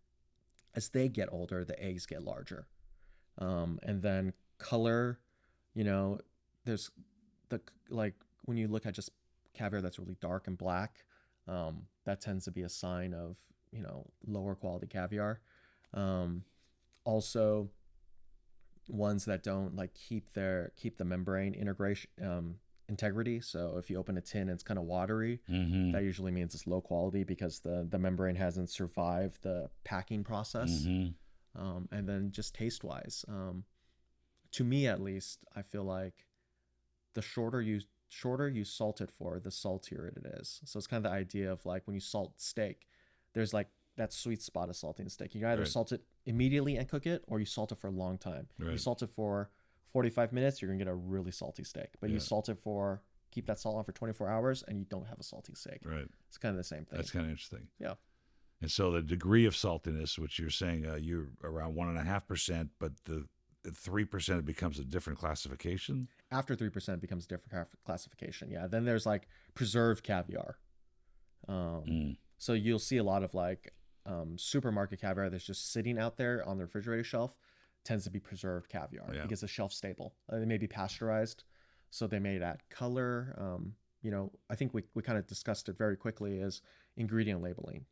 [SPEAKER 2] as they get older, the eggs get larger. And then color, there's like when you look at just caviar that's really dark and black, that tends to be a sign of lower quality caviar. Also, ones that don't like keep the membrane integrity. So if you open a tin and it's kind of watery, that usually means it's low quality because the membrane hasn't survived the packing process. And then just taste wise, to me at least, I feel like the shorter you salt it for, the saltier it is. So it's kind of the idea of like when you salt steak, there's like that sweet spot of salting steak. You can either salt it immediately and cook it, or you salt it for a long time. You salt it for 45 minutes, you're gonna get a really salty steak. But you salt it keep that salt on for 24 hours, and you don't have a salty steak.
[SPEAKER 1] Right.
[SPEAKER 2] It's kind of the same thing.
[SPEAKER 1] That's kind of interesting.
[SPEAKER 2] Yeah.
[SPEAKER 1] And so the degree of saltiness, which you're saying you're around 1.5%, but at 3% it becomes a different classification.
[SPEAKER 2] After 3% becomes a different classification. Yeah. Then there's like preserved caviar. So you'll see a lot of like supermarket caviar that's just sitting out there on the refrigerator shelf tends to be preserved caviar because it's shelf stable. They may be pasteurized, so they may add color. I think we kind of discussed it very quickly as ingredient labeling.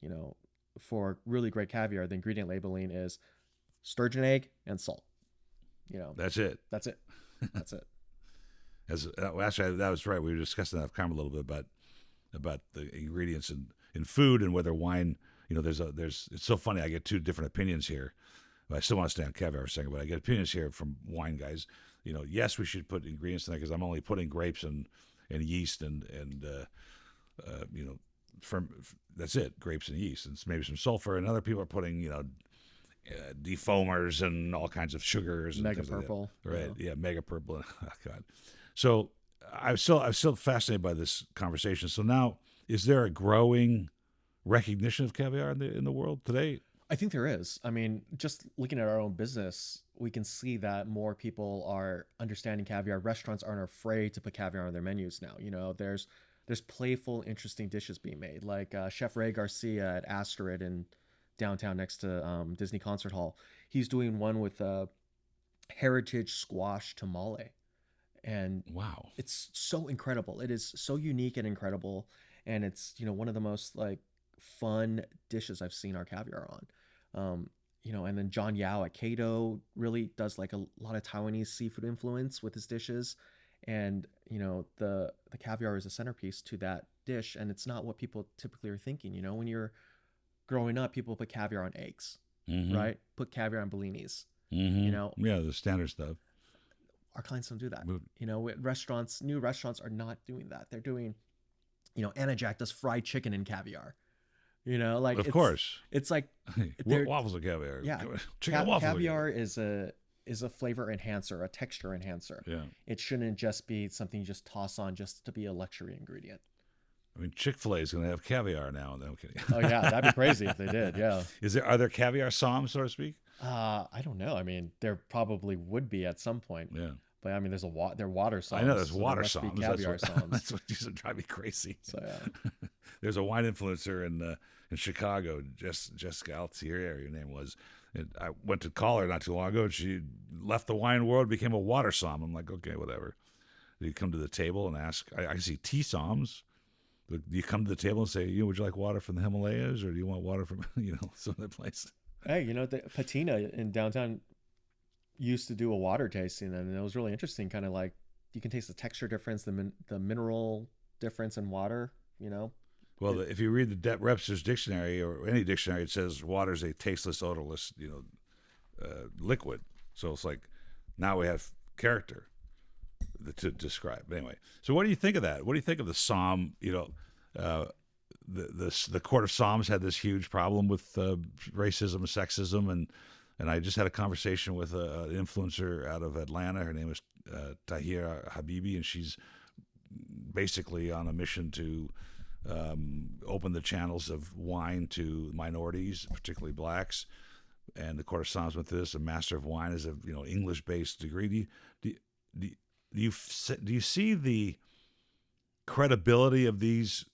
[SPEAKER 2] For really great caviar, the ingredient labeling is sturgeon egg and salt.
[SPEAKER 1] That's it.
[SPEAKER 2] That's it. That's it.
[SPEAKER 1] Actually, that was right. We were discussing that a little bit about the ingredients in food and whether wine. There's it's so funny. I get two different opinions here. I still want to stay on caviar for a second, but I get opinions here from wine guys. Yes, we should put ingredients in there because I'm only putting grapes and yeast and that's it, grapes and yeast, and maybe some sulfur. And other people are putting defoamers and all kinds of sugars and
[SPEAKER 2] mega purple,
[SPEAKER 1] like right? Yeah, mega purple. Oh, God. So I'm still fascinated by this conversation. So now, is there a growing recognition of caviar in the world today?
[SPEAKER 2] I think there is. I mean, just looking at our own business, we can see that more people are understanding caviar. Restaurants aren't afraid to put caviar on their menus now. There's playful, interesting dishes being made. Like Chef Ray Garcia at Asteroid in downtown next to Disney Concert Hall. He's doing one with heritage squash tamale. And
[SPEAKER 1] wow,
[SPEAKER 2] it's so incredible. It is so unique and incredible. And it's, one of the most like fun dishes I've seen our caviar on. And then John Yao at Cato really does like a lot of Taiwanese seafood influence with his dishes. And, the caviar is a centerpiece to that dish. And it's not what people typically are thinking. When you're growing up, people put caviar on eggs, right? Put caviar on bellinis,
[SPEAKER 1] Yeah, the standard stuff.
[SPEAKER 2] Our clients don't do that. New restaurants are not doing that. They're doing, Anna Jack does fried chicken and caviar.
[SPEAKER 1] Of course,
[SPEAKER 2] it's like
[SPEAKER 1] waffles with caviar.
[SPEAKER 2] Yeah,
[SPEAKER 1] chicken waffles.
[SPEAKER 2] Caviar is a flavor enhancer, a texture enhancer.
[SPEAKER 1] Yeah,
[SPEAKER 2] it shouldn't just be something you just toss on just to be a luxury ingredient.
[SPEAKER 1] I mean, Chick-fil-A is going to have caviar now. I'm kidding.
[SPEAKER 2] Oh yeah, that'd be crazy if they did. Yeah.
[SPEAKER 1] Are there caviar psalms, so to speak?
[SPEAKER 2] I don't know. I mean, there probably would be at some point.
[SPEAKER 1] Yeah.
[SPEAKER 2] But I mean, they're water songs.
[SPEAKER 1] I know there's
[SPEAKER 2] so
[SPEAKER 1] water
[SPEAKER 2] there must
[SPEAKER 1] songs.
[SPEAKER 2] be caviar songs.
[SPEAKER 1] That's what used to drive me crazy.
[SPEAKER 2] So yeah.
[SPEAKER 1] There's a wine influencer in Chicago, Jessica Altieri, her name was. And I went to call her not too long ago, and she left the wine world, became a water som. I'm like, okay, whatever. You come to the table and ask. I see tea soms. Do you come to the table and say, would you like water from the Himalayas, or do you want water from some other place?
[SPEAKER 2] Hey, the Patina in downtown used to do a water tasting, and it was really interesting. Kind of like you can taste the texture difference, the mineral difference in water.
[SPEAKER 1] Well, if you read the Webster's dictionary or any dictionary, it says water is a tasteless, odorless, liquid. So it's like now we have character to describe. Anyway, so what do you think of that? What do you think of the Psalm? The Court of Psalms had this huge problem with racism and sexism, and I just had a conversation with an influencer out of Atlanta. Her name is Tahira Habibi, and she's basically on a mission to open the channels of wine to minorities, particularly blacks. And the Court of Psalms with this, a Master of Wine is a English-based degree. Do you see the credibility of these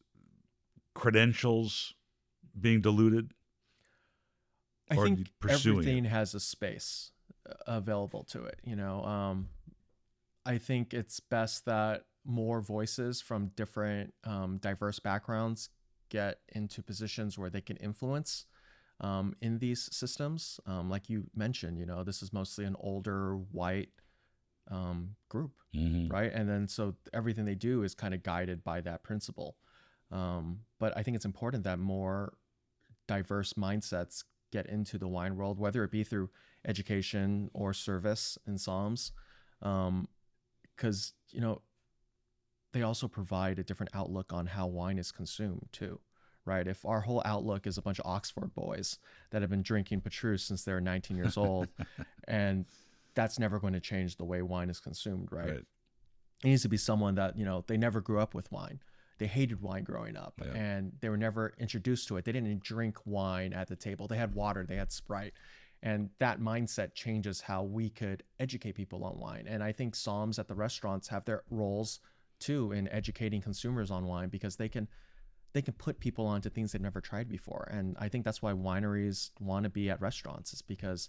[SPEAKER 1] credentials being diluted?
[SPEAKER 2] I think everything has a space available to it. I think it's best that more voices from different diverse backgrounds get into positions where they can influence in these systems. Like you mentioned, this is mostly an older white group, right? And then so everything they do is kind of guided by that principle. But I think it's important that more diverse mindsets get into the wine world, whether it be through education or service in Psalms, because they also provide a different outlook on how wine is consumed too, right? If our whole outlook is a bunch of Oxford boys that have been drinking Petrus since they're 19 years old, and that's never going to change the way wine is consumed, right? It needs to be someone that, they never grew up with wine. They hated wine growing up, and they were never introduced to it. They didn't drink wine at the table. They had water, they had Sprite. And that mindset changes how we could educate people on wine. And I think somms at the restaurants have their roles too in educating consumers on wine, because they can put people onto things they've never tried before. And I think that's why wineries want to be at restaurants, is because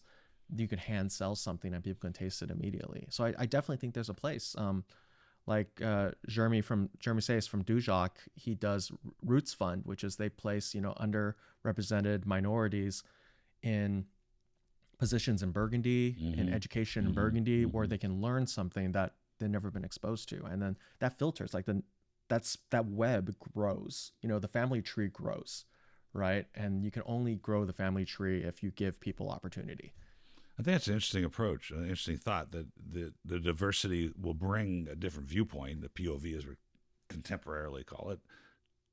[SPEAKER 2] you can hand sell something and people can taste it immediately. So I definitely think there's a place. Like Jeremy Sayes from Dujac, he does Roots Fund, which is they place underrepresented minorities in positions in Burgundy, in education in Burgundy, where they can learn something that they've never been exposed to, and then that filters that web grows. The family tree grows, right? And you can only grow the family tree if you give people opportunity.
[SPEAKER 1] I think that's an interesting approach, an interesting thought, that the diversity will bring a different viewpoint, the POV as we contemporarily call it,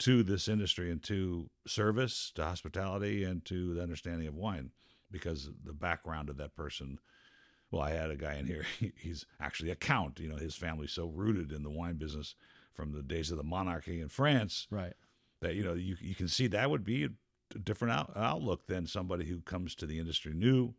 [SPEAKER 1] to this industry and to service, to hospitality, and to the understanding of wine, because the background of that person. Well, I had a guy in here, he's actually a count. His family's so rooted in the wine business from the days of the monarchy in France,
[SPEAKER 2] right,
[SPEAKER 1] that you can see that would be a different outlook than somebody who comes to the industry new,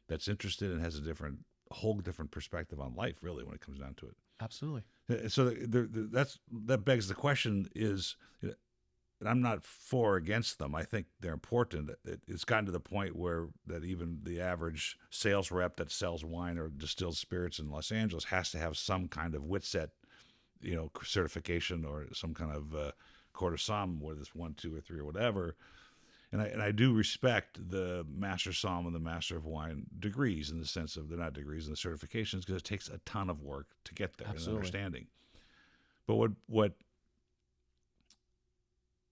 [SPEAKER 1] that's interested and has a whole different perspective on life, really, when it comes down to it.
[SPEAKER 2] Absolutely.
[SPEAKER 1] So that begs the question is, and I'm not for or against them. I think they're important. It's gotten to the point where that even the average sales rep that sells wine or distilled spirits in Los Angeles has to have some kind of WITSET, certification, or some kind of quarter somm, whether it's 1, 2, or 3, or whatever. And I do respect the Master Somm and the Master of Wine degrees, in the sense of they're not degrees in the certifications, because it takes a ton of work to get there.
[SPEAKER 2] Absolutely.
[SPEAKER 1] And understanding. But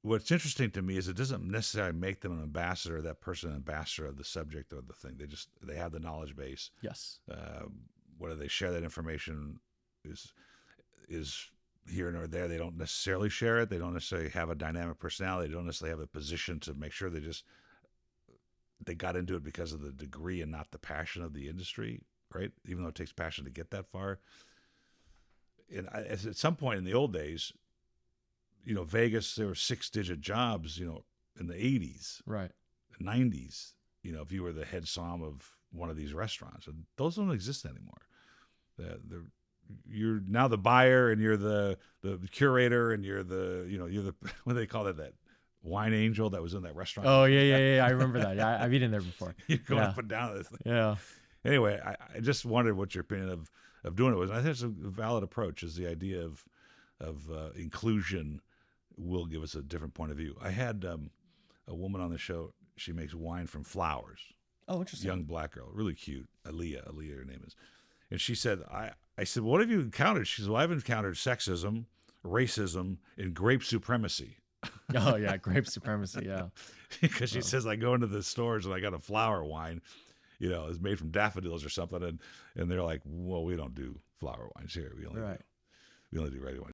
[SPEAKER 1] what's interesting to me is it doesn't necessarily make them an ambassador, that person an ambassador of the subject or the thing. They have the knowledge base.
[SPEAKER 2] Yes.
[SPEAKER 1] Whether they share that information is here nor there. They don't necessarily share it. They don't necessarily have a dynamic personality. They don't necessarily have a position to make sure they got into it because of the degree and not the passion of the industry, right? Even though it takes passion to get that far. And at some point in the old days, Vegas, there were 6-digit jobs, in the 80s,
[SPEAKER 2] right,
[SPEAKER 1] 90s, if you were the head somm of one of these restaurants. And those don't exist anymore. You're now the buyer, and you're the curator, and you're the what do they call it, that wine angel that was in that restaurant.
[SPEAKER 2] Oh yeah, I remember that. Yeah, I've eaten there before.
[SPEAKER 1] You're going up and down this thing.
[SPEAKER 2] Yeah.
[SPEAKER 1] Anyway, I just wondered what your opinion of doing it was. And I think it's a valid approach, is the idea of inclusion will give us a different point of view. I had a woman on the show. She makes wine from flowers.
[SPEAKER 2] Oh, interesting.
[SPEAKER 1] Young black girl, really cute. Aaliyah, her name is. And she said, I said, what have you encountered? She said, well, I've encountered sexism, racism, and grape supremacy.
[SPEAKER 2] Oh, yeah, grape supremacy, yeah.
[SPEAKER 1] Because she says, I go into the stores and I got a flower wine, it's made from daffodils or something. And they're like, well, we don't do flower wines here. We only do red wine.